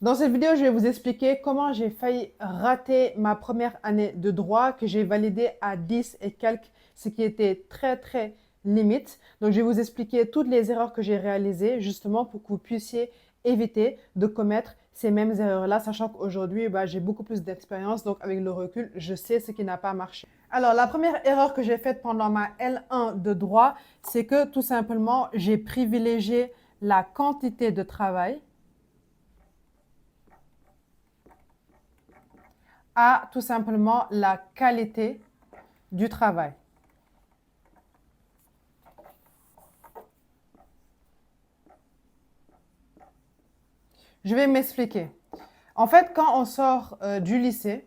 Dans cette vidéo, je vais vous expliquer comment j'ai failli rater ma première année de droit que j'ai validée à 10 et quelques, ce qui était très limite. Donc, je vais vous expliquer toutes les erreurs que j'ai réalisées justement pour que vous puissiez éviter de commettre ces mêmes erreurs-là, sachant qu'aujourd'hui, j'ai beaucoup plus d'expérience. Donc, avec le recul, je sais ce qui n'a pas marché. Alors, la première erreur que j'ai faite pendant ma L1 de droit, c'est que tout simplement, j'ai privilégié la quantité de travail à tout simplement la qualité du travail. Je vais m'expliquer. En fait, quand on sort du lycée,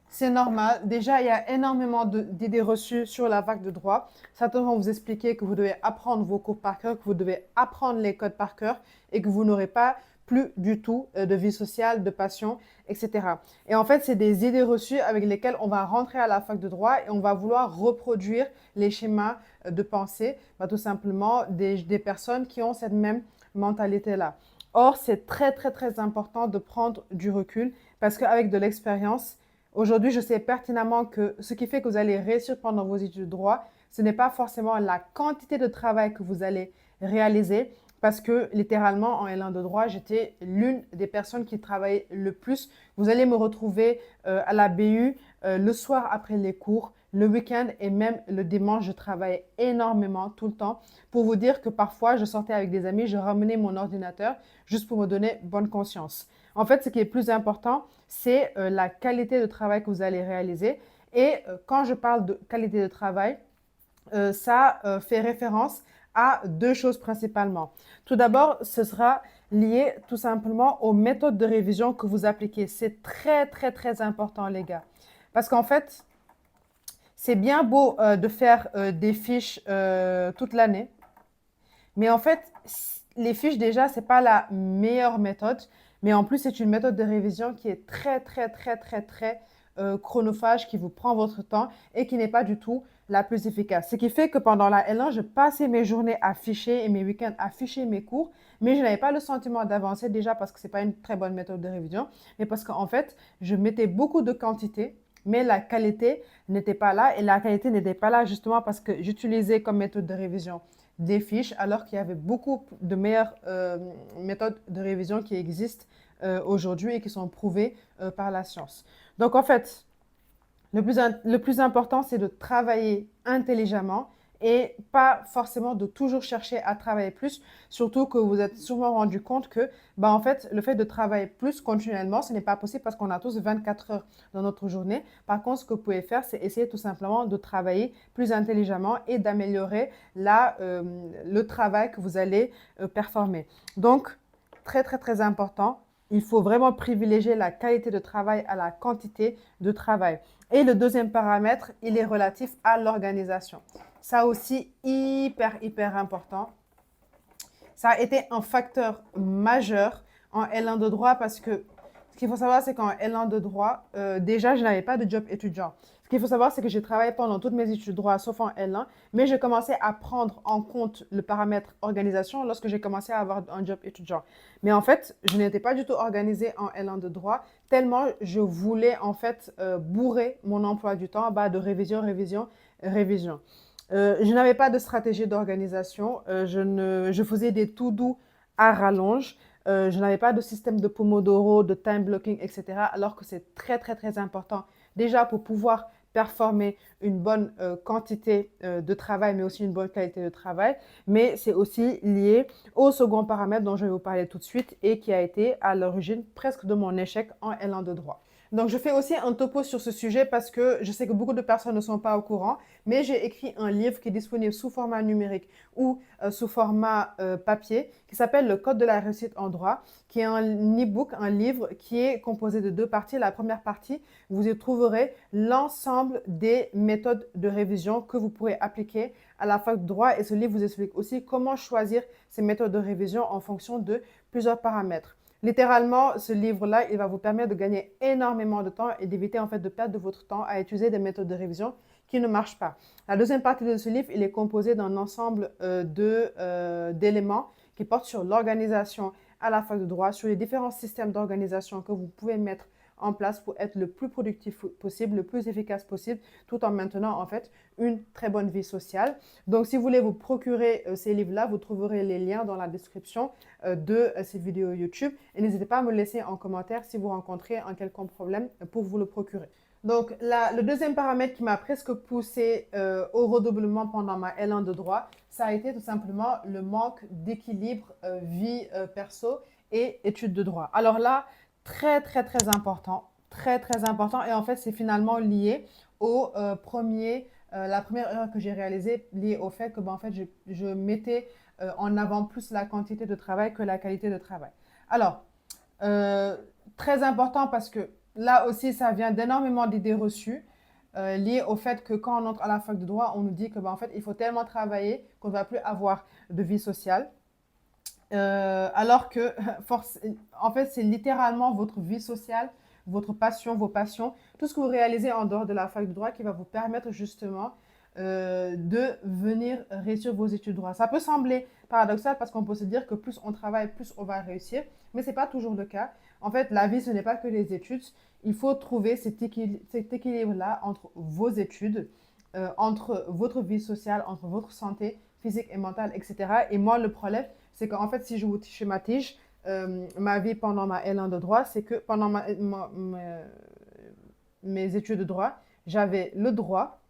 c'est normal. Déjà, il y a énormément d'idées reçues sur la fac de droit. Certains vont vous expliquer que vous devez apprendre vos cours par cœur, que vous devez apprendre les codes par cœur et que vous n'aurez pas plus du tout de vie sociale, de passion, etc. Et en fait, c'est des idées reçues avec lesquelles on va rentrer à la fac de droit et on va vouloir reproduire les schémas de pensée, tout simplement des personnes qui ont cette même mentalité-là. Or, c'est très important de prendre du recul parce qu'avec de l'expérience, aujourd'hui, je sais pertinemment que ce qui fait que vous allez réussir pendant vos études de droit, ce n'est pas forcément la quantité de travail que vous allez réaliser, parce que littéralement, en L1 de droit, j'étais l'une des personnes qui travaillait le plus. Vous allez me retrouver à la BU le soir après les cours, le week-end et même le dimanche, je travaillais énormément tout le temps. Pour vous dire que parfois, je sortais avec des amis, je ramenais mon ordinateur juste pour me donner bonne conscience. En fait, ce qui est plus important, c'est la qualité de travail que vous allez réaliser. Et quand je parle de qualité de travail, ça fait référence à deux choses principalement. Tout d'abord, ce sera lié tout simplement aux méthodes de révision que vous appliquez. C'est très important, les gars. Parce qu'en fait, c'est bien beau de faire des fiches toute l'année, mais en fait, les fiches déjà, ce n'est pas la meilleure méthode, mais en plus, c'est une méthode de révision qui est très chronophage, qui vous prend votre temps et qui n'est pas du tout la plus efficace. Ce qui fait que pendant la L1, je passais mes journées à ficher et mes week-ends à ficher mes cours, mais je n'avais pas le sentiment d'avancer déjà parce que ce n'est pas une très bonne méthode de révision, mais parce qu'en fait, je mettais beaucoup de quantité, mais la qualité n'était pas là. Et la qualité n'était pas là justement parce que j'utilisais comme méthode de révision des fiches, alors qu'il y avait beaucoup de meilleures méthodes de révision qui existent aujourd'hui et qui sont prouvées par la science. Donc en fait, le plus important, c'est de travailler intelligemment et pas forcément de toujours chercher à travailler plus, surtout que vous êtes sûrement rendu compte que en fait, le fait de travailler plus continuellement, ce n'est pas possible parce qu'on a tous 24 heures dans notre journée. Par contre, ce que vous pouvez faire, c'est essayer tout simplement de travailler plus intelligemment et d'améliorer le travail que vous allez performer. Donc, très important, il faut vraiment privilégier la qualité de travail à la quantité de travail. Et le deuxième paramètre, il est relatif à l'organisation. Ça aussi, hyper important. Ça a été un facteur majeur en L1 de droit parce que ce qu'il faut savoir, c'est qu'en L1 de droit, déjà, je n'avais pas de job étudiant. Ce qu'il faut savoir, c'est que j'ai travaillé pendant toutes mes études de droit, sauf en L1, mais j'ai commencé à prendre en compte le paramètre organisation lorsque j'ai commencé à avoir un job étudiant. Mais en fait, je n'étais pas du tout organisée en L1 de droit, tellement je voulais en fait bourrer mon emploi du temps de révision. Je n'avais pas de stratégie d'organisation. Je faisais des to-do à rallonge. Je n'avais pas de système de Pomodoro, de time blocking, etc. Alors que c'est très important déjà pour pouvoir performer une bonne quantité de travail, mais aussi une bonne qualité de travail. Mais c'est aussi lié au second paramètre dont je vais vous parler tout de suite et qui a été à l'origine presque de mon échec en L1 de droit. Donc, je fais aussi un topo sur ce sujet parce que je sais que beaucoup de personnes ne sont pas au courant, mais j'ai écrit un livre qui est disponible sous format numérique ou sous format papier qui s'appelle Le Code de la réussite en droit, qui est un e-book, un livre qui est composé de deux parties. La première partie, vous y trouverez l'ensemble des méthodes de révision que vous pourrez appliquer à la fac de droit et ce livre vous explique aussi comment choisir ces méthodes de révision en fonction de plusieurs paramètres. Littéralement, ce livre-là, il va vous permettre de gagner énormément de temps et d'éviter en fait de perdre de votre temps à utiliser des méthodes de révision qui ne marchent pas. La deuxième partie de ce livre, il est composé d'un ensemble d'éléments qui portent sur l'organisation à la fac de droit, sur les différents systèmes d'organisation que vous pouvez mettre en place pour être le plus productif possible, le plus efficace possible, tout en maintenant en fait une très bonne vie sociale. Donc, si vous voulez vous procurer ces livres-là, vous trouverez les liens dans la description de ces vidéos YouTube. Et n'hésitez pas à me laisser en commentaire si vous rencontrez un quelconque problème pour vous le procurer. Donc, le deuxième paramètre qui m'a presque poussé au redoublement pendant ma L1 de droit, ça a été tout simplement le manque d'équilibre vie perso et études de droit. Alors là, très, très, très important. Très, très important. Et en fait, c'est finalement lié au la première erreur que j'ai réalisée, liée au fait que en fait, je mettais en avant plus la quantité de travail que la qualité de travail. Alors, très important parce que là aussi, ça vient d'énormément d'idées reçues liées au fait que quand on entre à la fac de droit, on nous dit que en fait, il faut tellement travailler qu'on ne va plus avoir de vie sociale. Alors que, en fait, c'est littéralement votre vie sociale, votre passion, vos passions, tout ce que vous réalisez en dehors de la fac de droit qui va vous permettre justement de venir réussir vos études de droit. Ça peut sembler paradoxal parce qu'on peut se dire que plus on travaille, plus on va réussir, mais ce n'est pas toujours le cas. En fait, la vie, ce n'est pas que les études. Il faut trouver cet équilibre-là entre vos études, entre votre vie sociale, entre votre santé physique et mentale, etc. Et moi, le problème, c'est qu'en fait, si je vous schématise ma vie pendant ma L1 de droit, c'est que pendant mes études de droit, j'avais le droit,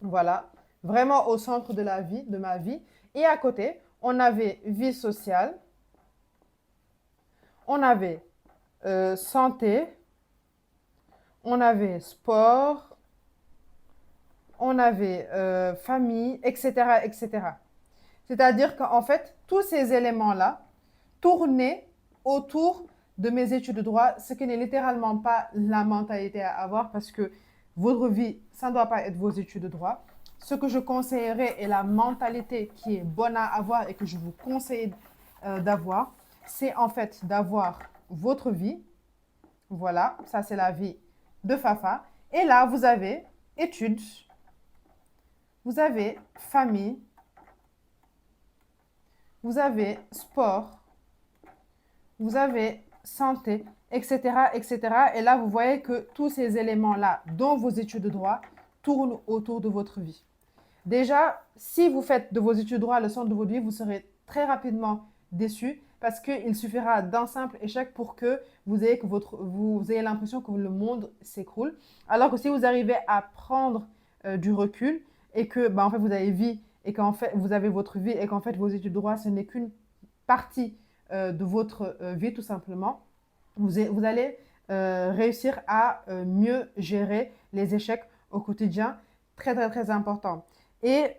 voilà, vraiment au centre de la vie, de ma vie. Et à côté, on avait vie sociale, on avait santé, on avait sport, on avait famille, etc., etc. C'est-à-dire qu'en fait, tous ces éléments-là tournaient autour de mes études de droit, ce qui n'est littéralement pas la mentalité à avoir parce que votre vie, ça ne doit pas être vos études de droit. Ce que je conseillerais et la mentalité qui est bonne à avoir et que je vous conseille d'avoir, c'est en fait d'avoir votre vie. Voilà, ça c'est la vie de Fafa. Et là, vous avez études, vous avez famille, vous avez sport, vous avez santé, etc., etc. Et là, vous voyez que tous ces éléments-là, dont vos études de droit, tournent autour de votre vie. Déjà, si vous faites de vos études de droit le centre de votre vie, vous serez très rapidement déçu parce qu'il suffira d'un simple échec pour que vous ayez l'impression que le monde s'écroule. Alors que si vous arrivez à prendre du recul et que en fait, vous avez vie et qu'en fait, vous avez votre vie et qu'en fait, vos études de droit, ce n'est qu'une partie de votre vie, tout simplement, vous allez réussir à mieux gérer les échecs au quotidien. Très, très, très important. Et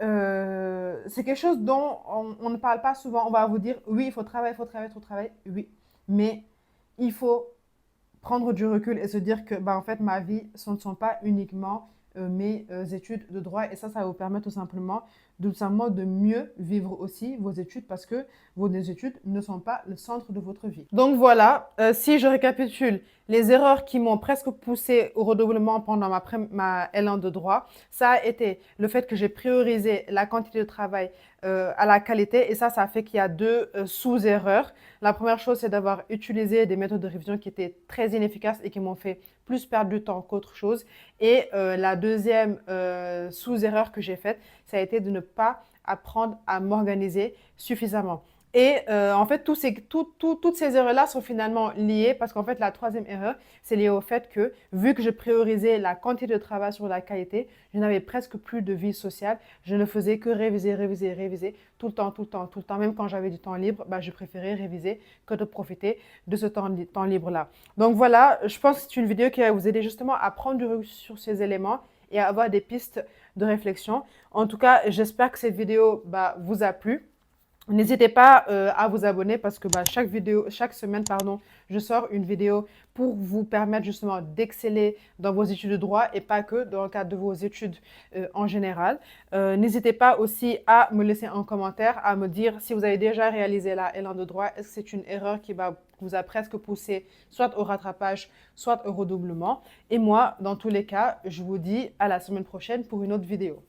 c'est quelque chose dont on ne parle pas souvent. On va vous dire, oui, il faut travailler, il faut travailler, il faut travailler. Oui, mais il faut prendre du recul et se dire que, en fait, ma vie, ce ne sont pas uniquement mes études de droit. Et ça va vous permettre tout simplement de mieux vivre aussi vos études parce que vos études ne sont pas le centre de votre vie. Donc voilà, si je récapitule les erreurs qui m'ont presque poussé au redoublement pendant ma L1 de droit, ça a été le fait que j'ai priorisé la quantité de travail à la qualité et ça a fait qu'il y a deux sous-erreurs. La première chose, c'est d'avoir utilisé des méthodes de révision qui étaient très inefficaces et qui m'ont fait plus perdre du temps qu'autre chose. Et la deuxième sous-erreur que j'ai faite, ça a été de ne pas apprendre à m'organiser suffisamment. Et en fait, toutes ces erreurs-là sont finalement liées parce qu'en fait, la troisième erreur, c'est lié au fait que, vu que je priorisais la quantité de travail sur la qualité, je n'avais presque plus de vie sociale. Je ne faisais que réviser, réviser, réviser tout le temps, tout le temps, tout le temps. Même quand j'avais du temps libre, je préférais réviser que de profiter de ce temps libre-là. Donc voilà, je pense que c'est une vidéo qui va vous aider justement à prendre du recul sur ces éléments et à avoir des pistes de réflexion. En tout cas, j'espère que cette vidéo vous a plu. N'hésitez pas à vous abonner parce que chaque semaine, je sors une vidéo pour vous permettre justement d'exceller dans vos études de droit et pas que dans le cadre de vos études en général. N'hésitez pas aussi à me laisser un commentaire, à me dire si vous avez déjà réalisé la L1 de droit, est-ce que c'est une erreur qui vous a presque poussé soit au rattrapage, soit au redoublement. Et moi, dans tous les cas, je vous dis à la semaine prochaine pour une autre vidéo.